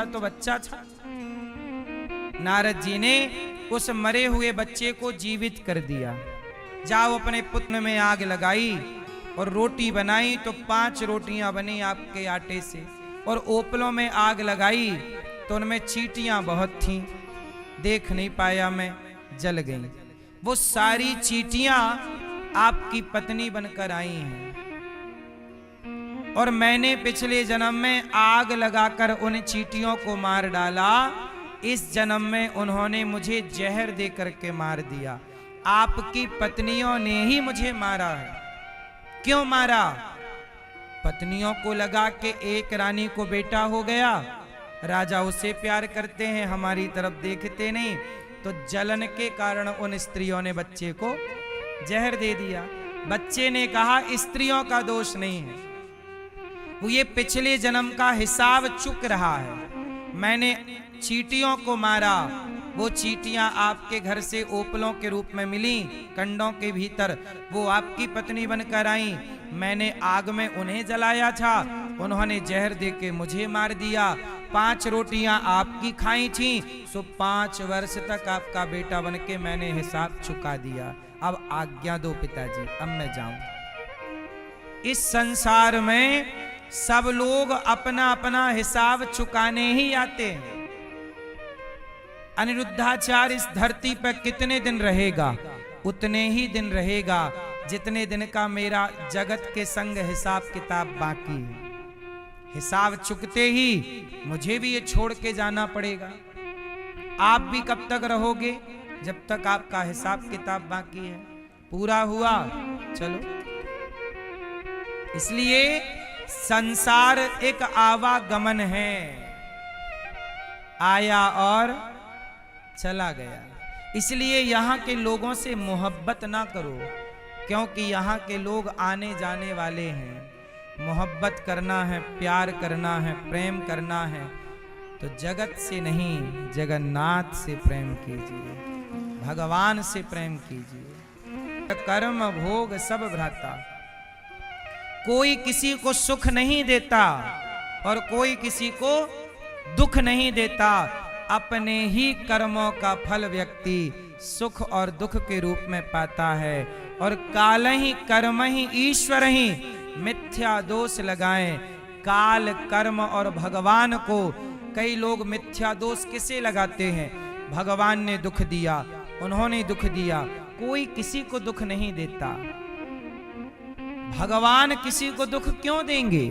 तो बच्चा था। नारद जी ने उस मरे हुए बच्चे को जीवित कर दिया। जाओ अपने पुत्र में आग लगाई और रोटी बनाई तो 5 रोटियां बनी आपके आटे से, और ओपलों में आग लगाई तो उनमें चींटियां बहुत थीं, देख नहीं पाया मैं, जल गई। वो सारी चींटियां आपकी पत्नी बनकर आई हैं, और मैंने पिछले जन्म में आग लगाकर उन चींटियों को मार डाला। इस जन्म में उन्होंने मुझे जहर दे करके मार दिया। आपकी पत्नियों ने ही मुझे मारा है। क्यों मारा? पत्नियों को लगा कि एक रानी को बेटा हो गया, राजा उसे प्यार करते हैं, हमारी तरफ देखते नहीं, तो जलन के कारण उन स्त्रियों ने बच्चे को जहर दे दिया। बच्चे ने कहा स्त्रियों का दोष नहीं है, वो ये पिछले जन्म का हिसाब चुक रहा है। मैंने चींटियों को मारा, वो चींटियां आपके घर से ओपलों के रूप में मिली कंडों के भीतर, वो आपकी पत्नी बनकर आई। मैंने आग में उन्हें जलाया था, उन्होंने जहर देके मुझे मार दिया। 5 रोटियां आपकी खाई थी, सो 5 वर्ष तक आपका बेटा बनके मैंने हिसाब चुका दिया। अब आज्ञा दो पिताजी, अब मैं जाऊं। इस संसार में सब लोग अपना अपना हिसाब चुकाने ही आते हैं। अनिरुद्धाचार्य इस धरती पर कितने दिन रहेगा? उतने ही दिन रहेगा जितने दिन का मेरा जगत के संग हिसाब किताब बाकी है। हिसाब चुकते ही मुझे भी ये छोड़ के जाना पड़ेगा। आप भी कब तक रहोगे? जब तक आपका हिसाब किताब बाकी है। पूरा हुआ, चलो। इसलिए संसार एक आवागमन है, आया और चला गया। इसलिए यहाँ के लोगों से मोहब्बत ना करो, क्योंकि यहाँ के लोग आने जाने वाले हैं। मोहब्बत करना है, प्यार करना है, प्रेम करना है तो जगत से नहीं, जगन्नाथ से प्रेम कीजिए, भगवान से प्रेम कीजिए। कर्म भोग सब भ्राता। कोई किसी को सुख नहीं देता और कोई किसी को दुख नहीं देता। अपने ही कर्मों का फल व्यक्ति सुख और दुख के रूप में पाता है। और काल ही कर्म ही ईश्वर ही, मिथ्या दोष लगाएं काल, कर्म और भगवान को। कई लोग मिथ्या दोष किसे लगाते हैं? भगवान ने दुख दिया, उन्होंने दुख दिया। कोई किसी को दुख नहीं देता। भगवान किसी को दुख क्यों देंगे?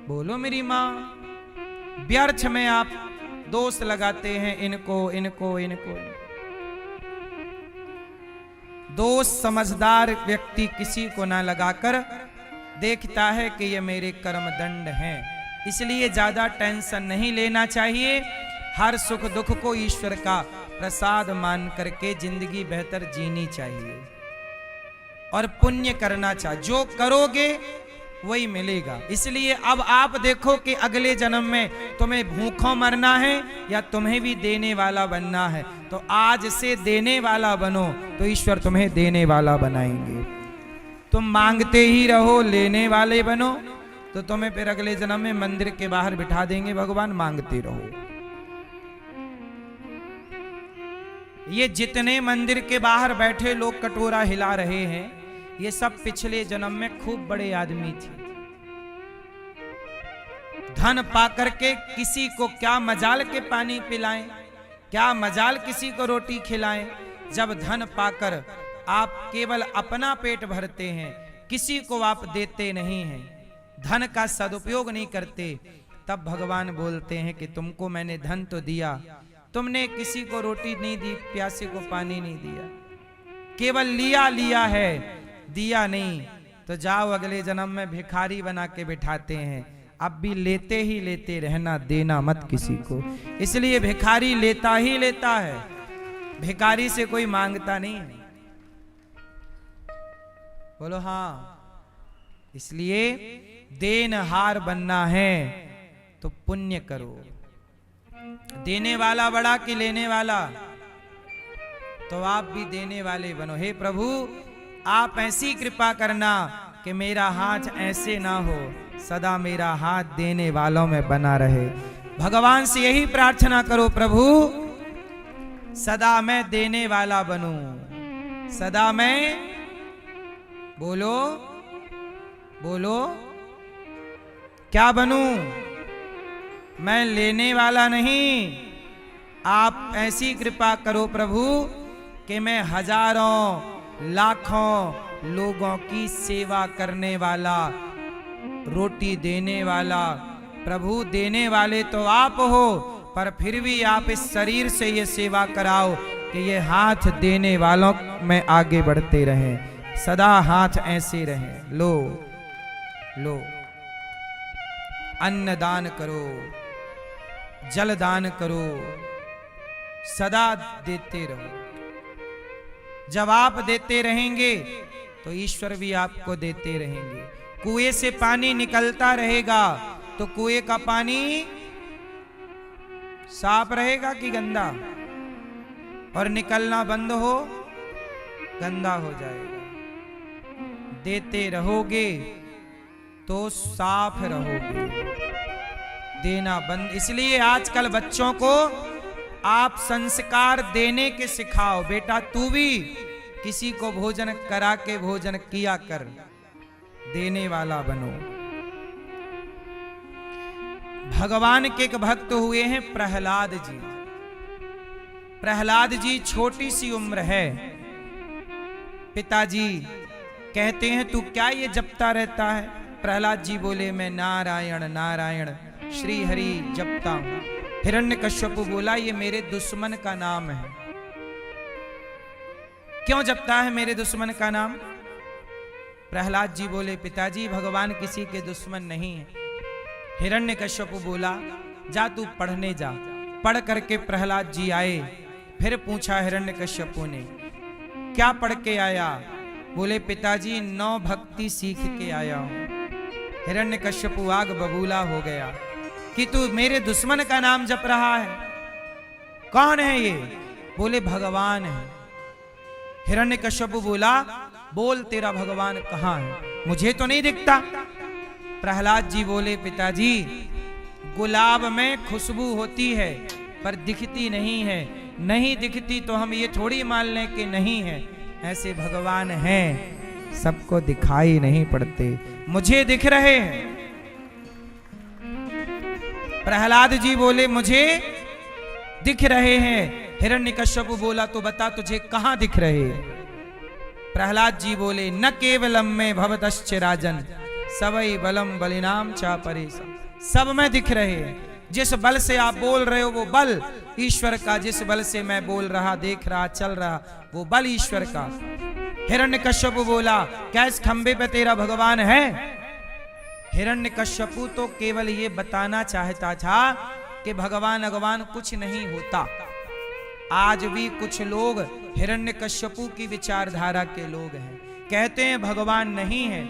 बोलो मेरी मां। व्यर्थ में आप दोष लगाते हैं इनको इनको इनको। दोष समझदार व्यक्ति किसी को ना लगाकर देखता है कि ये मेरे कर्म दंड हैं। इसलिए ज्यादा टेंशन नहीं लेना चाहिए। हर सुख दुख को ईश्वर का प्रसाद मान करके जिंदगी बेहतर जीनी चाहिए और पुण्य करना चाहिए। जो करोगे वही मिलेगा। इसलिए अब आप देखो कि अगले जन्म में तुम्हें भूखों मरना है या तुम्हें भी देने वाला बनना है। तो आज से देने वाला बनो तो ईश्वर तुम्हें देने वाला बनाएंगे। तुम मांगते ही रहो, लेने वाले बनो तो तुम्हें फिर अगले जन्म में मंदिर के बाहर बिठा देंगे भगवान, मांगते रहो। ये जितने मंदिर के बाहर बैठे लोग कटोरा हिला रहे हैं, ये सब पिछले जन्म में खूब बड़े आदमी थे। धन पाकर के किसी को क्या मजाल के पानी पिलाएं, क्या मजाल किसी को रोटी खिलाएं। जब धन पाकर आप केवल अपना पेट भरते हैं, किसी को आप देते नहीं हैं, धन का सदुपयोग नहीं करते, तब भगवान बोलते हैं कि तुमको मैंने धन तो दिया, तुमने किसी को रोटी नहीं दी, प्यासे को पानी नहीं दिया, केवल लिया लिया है, दिया नहीं। तो जाओ अगले जन्म में भिखारी बना के बिठाते हैं। अब भी लेते ही लेते रहना, देना मत किसी को। इसलिए भिखारी लेता ही लेता है, भिखारी से कोई मांगता नहीं है। बोलो हाँ। इसलिए देनहार बनना है तो पुण्य करो। देने वाला बड़ा कि लेने वाला? तो आप भी देने वाले बनो। हे प्रभु, आप ऐसी कृपा करना कि मेरा हाथ ऐसे ना हो, सदा मेरा हाथ देने वालों में बना रहे। भगवान से यही प्रार्थना करो, प्रभु सदा मैं देने वाला बनूं, सदा मैं, बोलो बोलो, क्या बनूं? मैं लेने वाला नहीं। आप ऐसी कृपा करो प्रभु कि मैं हजारों लाखों लोगों की सेवा करने वाला, रोटी देने वाला, प्रभु देने वाले तो आप हो, पर फिर भी आप इस शरीर से ये सेवा कराओ कि ये हाथ देने वालों में आगे बढ़ते रहें, सदा हाथ ऐसे रहें। लो लो, अन्न दान करो, जल दान करो, सदा देते रहो। जब आप देते रहेंगे तो ईश्वर भी आपको देते रहेंगे। कुएं से पानी निकलता रहेगा तो कुएं का पानी साफ रहेगा कि गंदा, और निकलना बंद हो गंदा हो जाएगा। देते रहोगे तो साफ रहोगे, देना बंद। इसलिए आजकल बच्चों को आप संस्कार देने के सिखाओ। बेटा तू भी किसी को भोजन करा के भोजन किया कर, देने वाला बनो। भगवान के एक भक्त हुए हैं प्रहलाद जी। प्रहलाद जी छोटी सी उम्र है। पिताजी कहते हैं तू क्या ये जपता रहता है? प्रहलाद जी बोले मैं नारायण नारायण श्री हरि जपता हूं। हिरण्यकश्यपु बोला ये मेरे दुश्मन का नाम है। क्यों जपता है मेरे दुश्मन का नाम? प्रहलाद जी बोले पिताजी भगवान किसी के दुश्मन नहीं है। हिरण्यकश्यपु बोला जा तू पढ़ने जा। पढ़ करके प्रहलाद जी आए। फिर पूछा हिरण्यकश्यपु ने क्या पढ़ के आया? बोले पिताजी 9 भक्ति सीख के आया हूं। हिरण्यकश्यपु आग बबूला हो गया कि तू मेरे दुश्मन का नाम जप रहा है। कौन है ये? बोले भगवान है। हिरण्यकश्यपु बोला बोल तेरा भगवान कहां है? मुझे तो नहीं दिखता। प्रहलाद जी बोले पिताजी गुलाब में खुशबू होती है पर दिखती नहीं है। नहीं दिखती तो हम ये थोड़ी मान लें कि नहीं है। ऐसे भगवान हैं, सबको दिखाई नहीं पड़ते, मुझे दिख रहे हैं। प्रहलाद जी बोले मुझे दिख रहे हैं। हिरण्यकश्यपु बोला तो बता तुझे कहां दिख रहे? प्रहलाद जी बोले न केवलम में भवतश्च राजन सवै बलम बलिनाम चा परेशम। सब में दिख रहे हैं। जिस बल से आप बोल रहे हो वो बल ईश्वर का, जिस बल से मैं बोल रहा, देख रहा, चल रहा, वो बल ईश्वर का। हिरण्यकश्यपु बोला क्या इस खंबे पे तेरा भगवान है? हिरण्यकश्यपु तो केवल ये बताना चाहता था कि भगवान भगवान कुछ नहीं होता। आज भी कुछ लोग हिरण्यकश्यपु की विचारधारा के लोग हैं, कहते हैं भगवान नहीं है।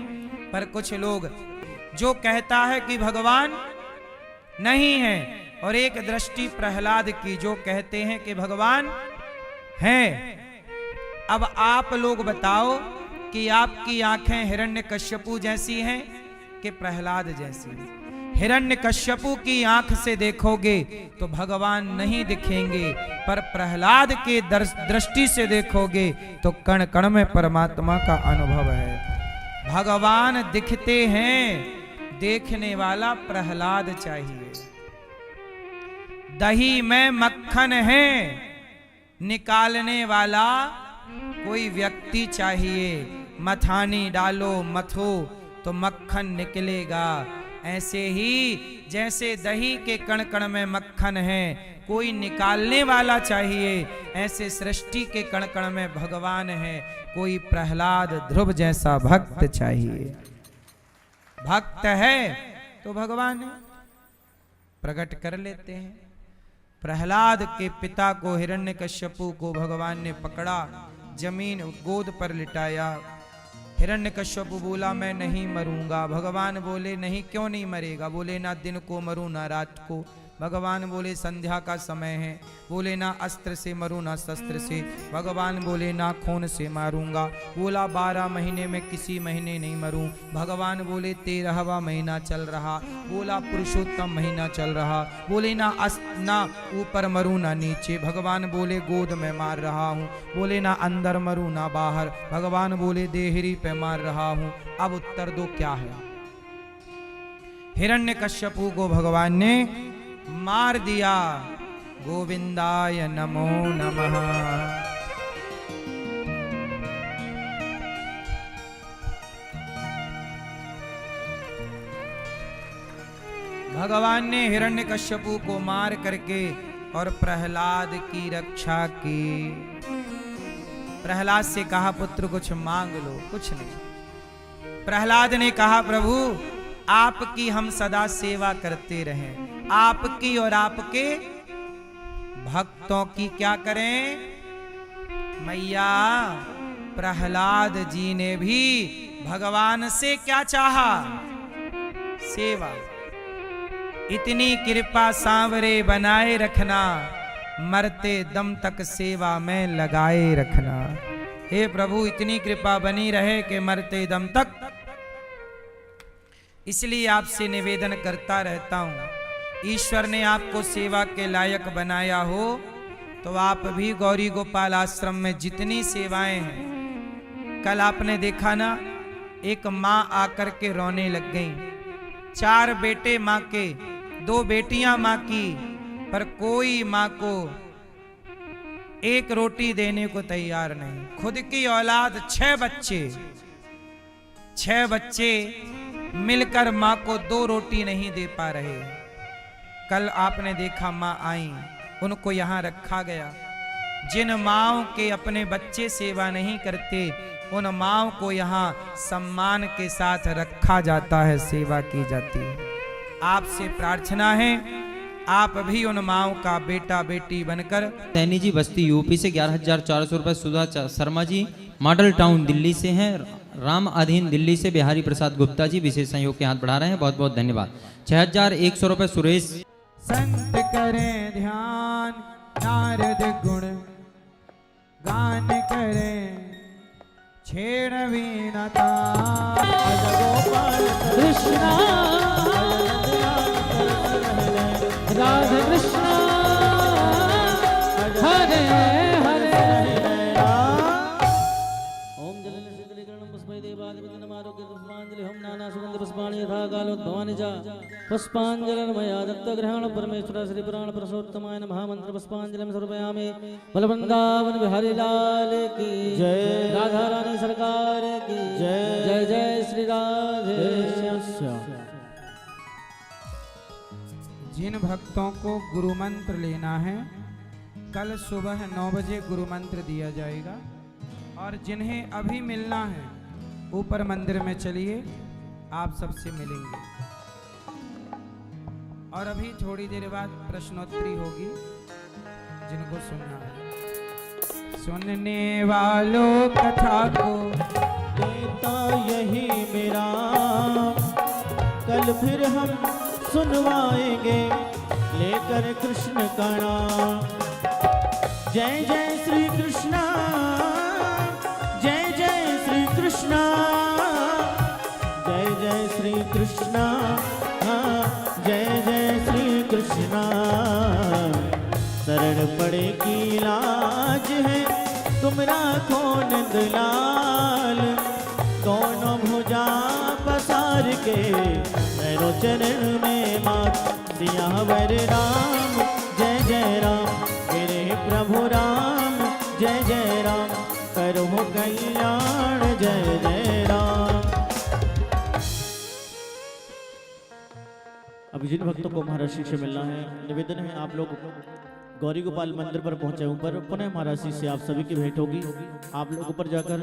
पर कुछ लोग जो कहता है कि भगवान नहीं है, और एक दृष्टि प्रहलाद की जो कहते हैं कि भगवान है। अब आप लोग बताओ कि आपकी आंखें हिरण्यकश्यपु जैसी हैं कि प्रहलाद जैसी? हिरण्यकश्यपु की आंख से देखोगे तो भगवान नहीं दिखेंगे, पर प्रहलाद के दृष्टि से देखोगे तो कण कण में परमात्मा का अनुभव है। भगवान दिखते हैं, देखने वाला प्रहलाद चाहिए। दही में मक्खन है, निकालने वाला कोई व्यक्ति चाहिए। मथानी डालो मथो तो मक्खन निकलेगा। ऐसे ही जैसे दही के कण कण में मक्खन है, कोई निकालने वाला चाहिए। ऐसे सृष्टि के कण कण में भगवान है, कोई प्रहलाद ध्रुव जैसा भक्त चाहिए। भक्त है तो भगवान है, प्रकट कर लेते हैं। प्रहलाद के पिता को हिरण्यकश्यपु को भगवान ने पकड़ा, जमीन गोद पर लिटाया। हिरण्यकश्यपु बोला मैं नहीं मरूंगा। भगवान बोले नहीं क्यों नहीं मरेगा? बोले ना दिन को मरूं ना रात को, भगवान बोले संध्या का समय है। बोले ना अस्त्र से मरूं ना शस्त्र से। भगवान बोले ना खून से मारूंगा। बोला 12 महीने में किसी महीने नहीं मरूं। भगवान बोले 13वां महीना चल रहा। बोला पुरुषोत्तम महीना चल रहा। बोले ना ऊपर मरूं ना नीचे। भगवान बोले गोद में मार रहा हूँ। बोले ना अंदर मरूं ना बाहर। भगवान बोले देहरी पे मार रहा हूँ। अब उत्तर दो क्या है। हिरण्यकश्यपु को भगवान ने मार दिया। गोविंदाय नमो नमः। भगवान ने हिरण्यकश्यपु को मार करके और प्रहलाद की रक्षा की। प्रहलाद से कहा पुत्र कुछ मांग लो। कुछ नहीं। प्रहलाद ने कहा प्रभु आपकी हम सदा सेवा करते रहें। आपकी और आपके भक्तों की क्या करें। मैया प्रहलाद जी ने भी भगवान से क्या चाहा। सेवा। इतनी कृपा सांवरे बनाए रखना। मरते दम तक सेवा में लगाए रखना। हे प्रभु इतनी कृपा बनी रहे कि मरते दम तक। इसलिए आपसे निवेदन करता रहता हूं। ईश्वर ने आपको सेवा के लायक बनाया हो तो आप भी गौरी गोपाल आश्रम में जितनी सेवाएं हैं। कल आपने देखा ना एक माँ आकर के रोने लग गई। 4 बेटे माँ के, 2 बेटियां माँ की, पर कोई माँ को एक रोटी देने को तैयार नहीं। खुद की औलाद 6 बच्चे, 6 बच्चे मिलकर माँ को 2 रोटी नहीं दे पा रहे। कल आपने देखा माँ आई, उनको यहाँ रखा गया। जिन माँओं के अपने बच्चे सेवा नहीं करते उन माँओं को यहाँ सम्मान के साथ रखा जाता है, सेवा की जाती है। आपसे प्रार्थना है आप भी उन माँओं का बेटा बेटी बनकर। सैनी जी बस्ती यूपी से 11,400 रुपए। सुधा शर्मा जी मॉडल टाउन दिल्ली से हैं। राम अधीन दिल्ली से बिहारी प्रसाद गुप्ता जी विशेष सहयोग के हाथ बढ़ा रहे हैं। बहुत बहुत धन्यवाद। 6,100 रुपए सुरेश। संत करें ध्यान नारद गुण गान करें छेड़ वीणता। कृष्णा राधे कृष्णा हरे हरे। ओम जलन शीतलीकरणं पुष्पै देवादिपतिनम् आरोग्य पुष्पांजलि। हम नाना सुगंध पुष्पाणि यथा कालोद्भवानि च पुष्पांजलिर्मया दत्तग्रहण परमेश्वर श्री पुराण पुरुषोत्तमाय नमः। मंत्र पुष्पांजलिं समर्पयामि। बलवृंदावन बिहारी लाल की जय। राधा रानी सरकार की जय। जय जय श्री राधे श्याम। जिन भक्तों को गुरु मंत्र लेना है कल सुबह 9 बजे गुरु मंत्र दिया जाएगा। और जिन्हें अभी मिलना है ऊपर मंदिर में चलिए, आप सबसे मिलेंगे। और अभी थोड़ी देर बाद प्रश्नोत्तरी होगी जिनको सुनना है। सुनने वालों कथा को देता यही मेरा, कल फिर हम सुनवाएंगे लेकर कृष्ण का नाम। जय जय श्री कृष्णा, जय जय श्री कृष्णा, जय जय श्री कृष्णा, जय जय श्री कृष्णा। शरण पड़े की लाज है तुम राखो नंदलाल। दोनों भुजा पसार के मेरो चरण में मात। सियावर राम जय जय राम, मेरे प्रभु राम जय जय राम। करो कल्याण जय जय राम। अभी जिन भक्तों को महाराज श्री से मिलना है, निवेदन है आप लोग गौरी गोपाल मंदिर पर पहुंचे। ऊपर पुनः महाराज श्री से आप सभी की भेंट होगी। आप लोग ऊपर जाकर